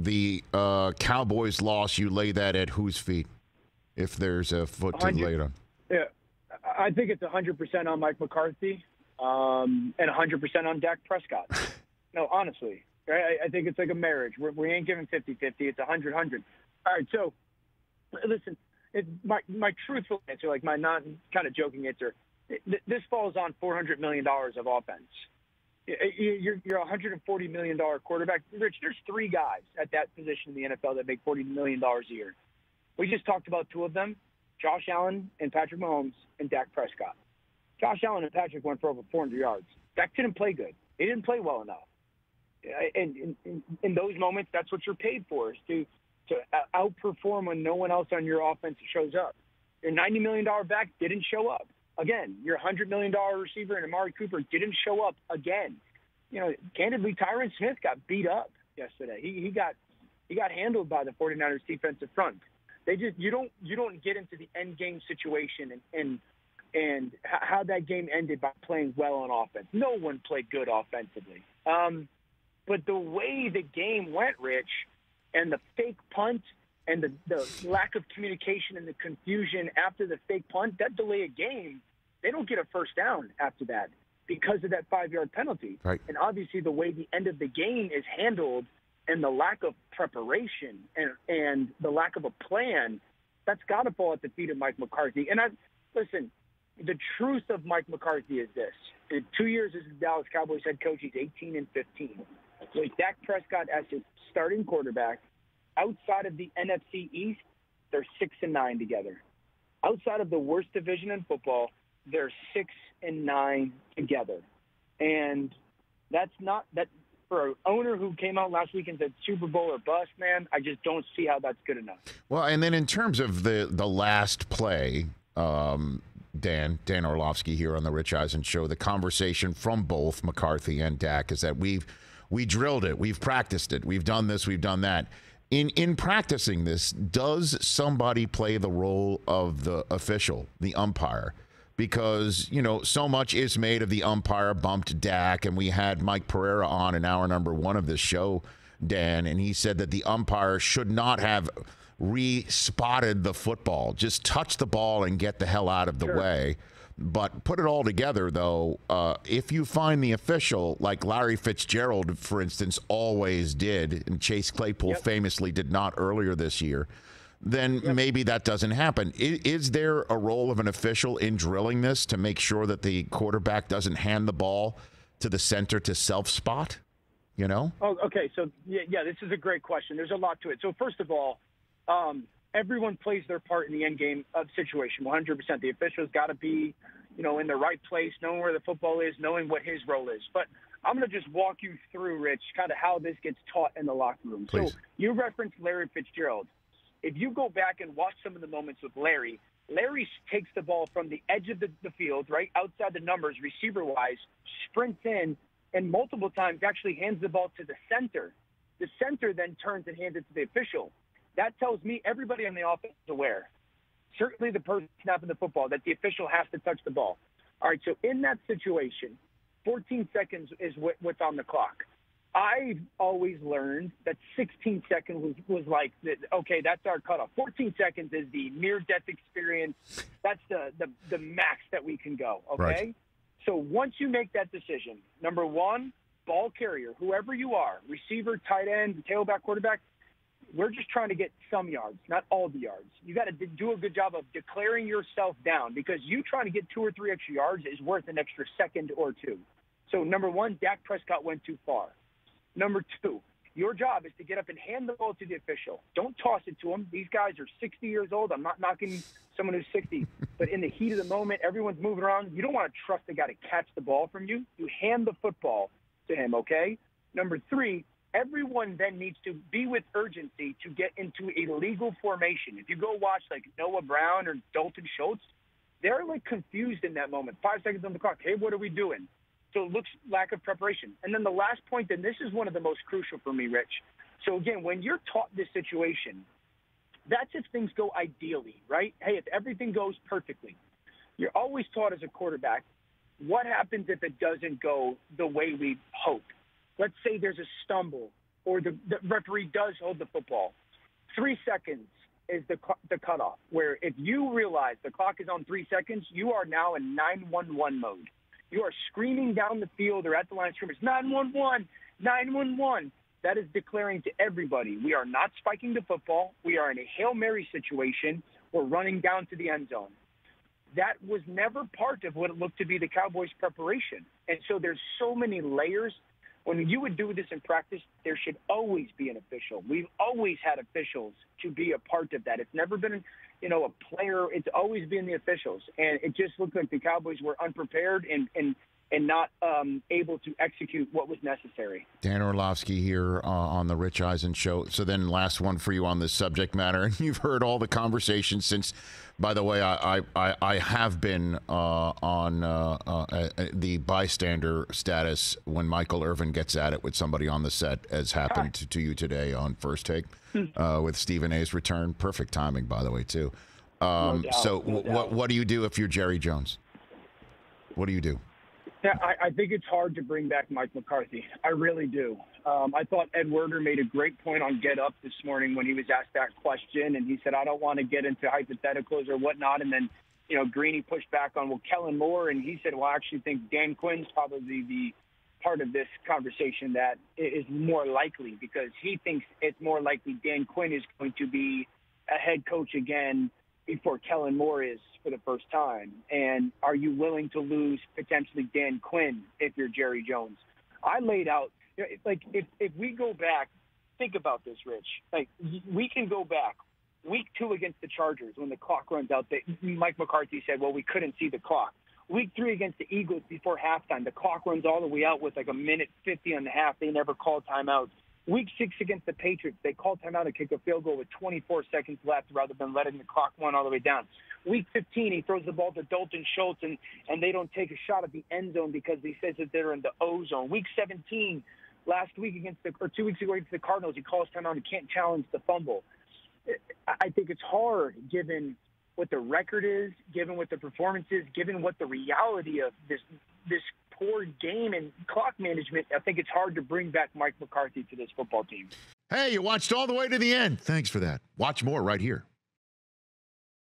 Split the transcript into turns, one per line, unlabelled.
the Cowboys loss, you lay that at whose feet? If there's a foot to lay it on.
Yeah, I think it's 100% on Mike McCarthy and 100% on Dak Prescott. No, honestly. Right? I think it's like a marriage. We ain't giving 50-50. It's 100-100. All right, so listen, my truthful answer, like my not kind of joking answer, this falls on $400 million of offense. You're a $140 million quarterback. Rich, there's three guys at that position in the NFL that make $40 million a year. We just talked about two of them, Josh Allen and Patrick Mahomes and Dak Prescott. Josh Allen and Patrick went for over 400 yards. Dak didn't play good. He didn't play well enough. And in those moments, that's what you're paid for, is to outperform when no one else on your offense shows up. Your $90 million back didn't show up. Again, your $100 million receiver and Amari Cooper didn't show up again. Candidly, Tyron Smith got beat up yesterday. He got handled by the 49ers defensive front. You don't get into the end game situation and how that game ended by playing well on offense. No one played good offensively. But the way the game went, Rich, and the fake punt and the lack of communication and the confusion after the fake punt, that delay a game, they don't get a first down after that because of that 5-yard penalty.
Right.
And obviously the way the end of the game is handled and the lack of preparation and the lack of a plan, that's got to fall at the feet of Mike McCarthy. And listen, the truth of Mike McCarthy is this. In 2 years as the Dallas Cowboys head coach, he's 18-15. So Dak Prescott as his starting quarterback. Outside of the NFC East, they're 6-9 together. Outside of the worst division in football, they're 6-9 together. And that's not that for an owner who came out last week and said Super Bowl or bust, man. I just don't see how that's good enough.
Well, and then in terms of the last play, Dan Orlovsky here on the Rich Eisen Show, the conversation from both McCarthy and Dak is that we drilled it, we've practiced it, we've done this, we've done that. In practicing this, does somebody play the role of the official, the umpire? Because, so much is made of the umpire bumped Dak, and we had Mike Pereira on in hour number 1 of this show, Dan, and he said that the umpire should not have respotted the football. Just touch the ball and get the hell out of the way. But put it all together, though, if you find the official, like Larry Fitzgerald, for instance, always did, and Chase Claypool famously did not earlier this year, then maybe that doesn't happen. Is there a role of an official in drilling this to make sure that the quarterback doesn't hand the ball to the center to self-spot? Oh,
okay. So, yeah, this is a great question. There's a lot to it. So, first of all, everyone plays their part in the end game of situation, 100%. The official's got to be, in the right place, knowing where the football is, knowing what his role is. But I'm going to just walk you through, Rich, kind of how this gets taught in the locker room.
Please.
So you referenced Larry Fitzgerald. If you go back and watch some of the moments with Larry takes the ball from the edge of the field, right, outside the numbers, receiver-wise, sprints in, and multiple times actually hands the ball to the center. The center then turns and hands it to the official. That tells me everybody on the offense is aware, certainly the person snapping the football, that the official has to touch the ball. All right, so in that situation, 14 seconds is what's on the clock. I've always learned that 16 seconds was like, okay, that's our cutoff. 14 seconds is the near-death experience. That's the max that we can go, okay?
Right.
So once you make that decision, number one, ball carrier, whoever you are, receiver, tight end, tailback, quarterback, we're just trying to get some yards, not all the yards. You got to do a good job of declaring yourself down, because you trying to get 2 or 3 extra yards is worth an extra second or two. So number one, Dak Prescott went too far. Number two, your job is to get up and hand the ball to the official. Don't toss it to him. These guys are 60 years old. I'm not knocking someone who's 60. But in the heat of the moment, everyone's moving around. You don't want to trust the guy to catch the ball from you. You hand the football to him, okay? Number three, everyone then needs to be with urgency to get into a legal formation. If you go watch like Noah Brown or Dalton Schultz, they're like confused in that moment. 5 seconds on the clock. Hey, what are we doing? So it looks lack of preparation. And then the last point, and this is one of the most crucial for me, Rich. So again, when you're taught this situation, that's if things go ideally, right? Hey, if everything goes perfectly. You're always taught as a quarterback, what happens if it doesn't go the way we hope? Let's say there's a stumble or the referee does hold the football, 3 seconds is the cutoff, where if you realize the clock is on 3 seconds, you are now in 911 mode. You are screaming down the field or at the line of scrimmage, 911, 911. That is declaring to everybody, we are not spiking the football. We are in a Hail Mary situation. We're running down to the end zone. That was never part of what it looked to be the Cowboys' preparation. And so there's so many layers. When you would do this in practice, there should always be an official. We've always had officials to be a part of that. It's never been, a player. It's always been the officials. And it just looked like the Cowboys were unprepared and not able to execute what was necessary. Dan
Orlovsky here on the Rich Eisen Show. So then last one for you on this subject matter. And you've heard all the conversations since, by the way, I have been on the bystander status when Michael Irvin gets at it with somebody on the set, as happened to you today on First Take with Stephen A's return. Perfect timing, by the way, too. What do you do if you're Jerry Jones? What do you do?
Yeah, I think it's hard to bring back Mike McCarthy. I really do. I thought Ed Werder made a great point on Get Up this morning when he was asked that question, and he said, I don't want to get into hypotheticals or whatnot. And then, Greeny pushed back on, Kellen Moore, and he said, I actually think Dan Quinn's probably the part of this conversation that is more likely, because he thinks it's more likely Dan Quinn is going to be a head coach again before Kellen Moore is for the first time. And are you willing to lose potentially Dan Quinn if you're Jerry Jones? I laid out, if we go back, think about this, Rich. We can go back week 2 against the Chargers when the clock runs out. Mike McCarthy said, we couldn't see the clock. Week 3 against the Eagles before halftime, the clock runs all the way out with a minute 50 on the half. They never called timeouts. Week 6 against the Patriots, they called timeout to kick a field goal with 24 seconds left rather than letting the clock run all the way down. Week 15, he throws the ball to Dalton Schultz, and they don't take a shot at the end zone because he says that they're in the O zone. Week 17, last week 2 weeks ago against the Cardinals, he calls timeout and can't challenge the fumble. I think it's hard given what the record is, given what the performance is, given what the reality of this poor game and clock management. I think it's hard to bring back Mike McCarthy to this football team.
Hey, you watched all the way to the end. Thanks for that. Watch more right here.